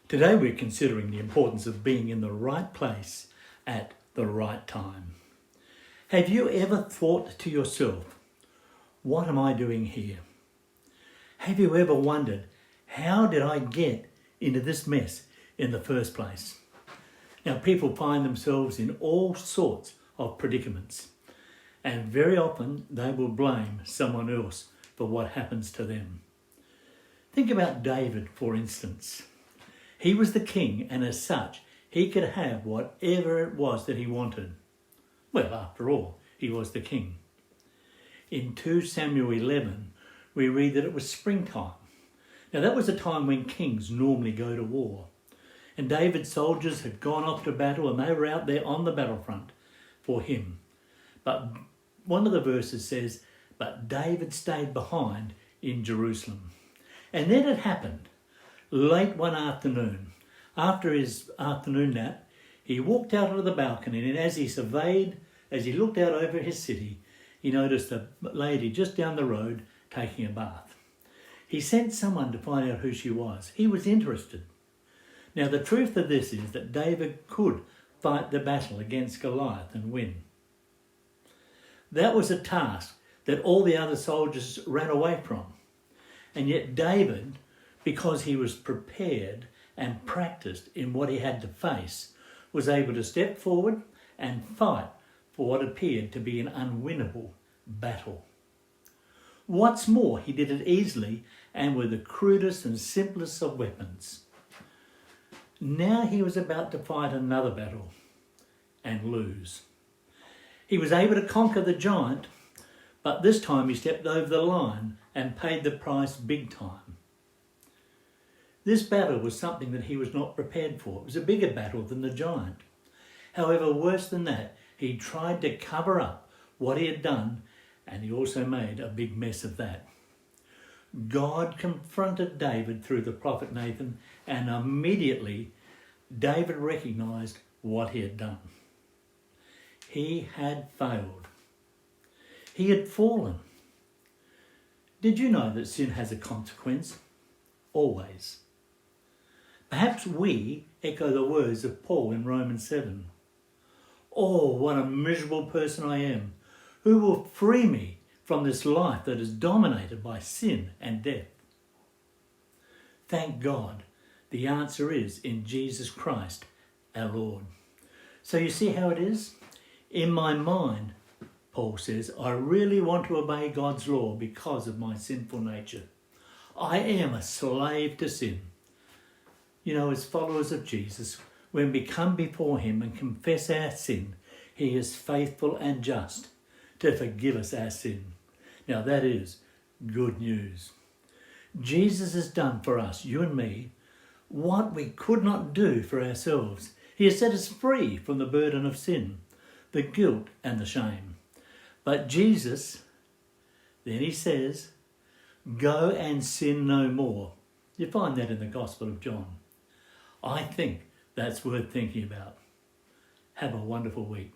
Today we're considering the importance of being in the right place at the right time. Have you ever thought to yourself, what am I doing here? Have you ever wondered, how did I get into this mess in the first place? Now, people find themselves in all sorts of predicaments, and very often they will blame someone else for what happens to them. Think about David, for instance. He was the king, and as such, he could have whatever it was that he wanted. Well, after all, he was the king. In 2 Samuel 11, we read that it was springtime. Now, that was a time when kings normally go to war. And David's soldiers had gone off to battle, and they were out there on the battlefront for him. But one of the verses says, but David stayed behind in Jerusalem. And then it happened. Late one afternoon, after his afternoon nap, he walked out onto the balcony, and as he looked out over his city, he noticed a lady just down the road taking a bath. He sent someone to find out who she was. He was interested. Now, the truth of this is that David could fight the battle against Goliath and win. That was a task that all the other soldiers ran away from. And yet David, because he was prepared and practiced in what he had to face, was able to step forward and fight for what appeared to be an unwinnable battle. What's more, he did it easily and with the crudest and simplest of weapons. Now he was about to fight another battle and lose. He was able to conquer the giant, but this time he stepped over the line and paid the price big time. This battle was something that he was not prepared for. It was a bigger battle than the giant. However, worse than that, he tried to cover up what he had done, and he also made a big mess of that. God confronted David through the prophet Nathan, and immediately David recognized what he had done. He had failed. He had fallen. Did you know that sin has a consequence? Always. Perhaps we echo the words of Paul in Romans 7. Oh, what a miserable person I am. Who will free me from this life that is dominated by sin and death? Thank God, the answer is in Jesus Christ, our Lord. So you see how it is? In my mind, Paul says, I really want to obey God's law because of my sinful nature. I am a slave to sin. You know, as followers of Jesus, when we come before him and confess our sin, he is faithful and just to forgive us our sin. Now that is good news. Jesus has done for us, you and me, what we could not do for ourselves. He has set us free from the burden of sin, the guilt and the shame. But Jesus, then he says, go and sin no more. You find that in the Gospel of John. I think that's worth thinking about. Have a wonderful week.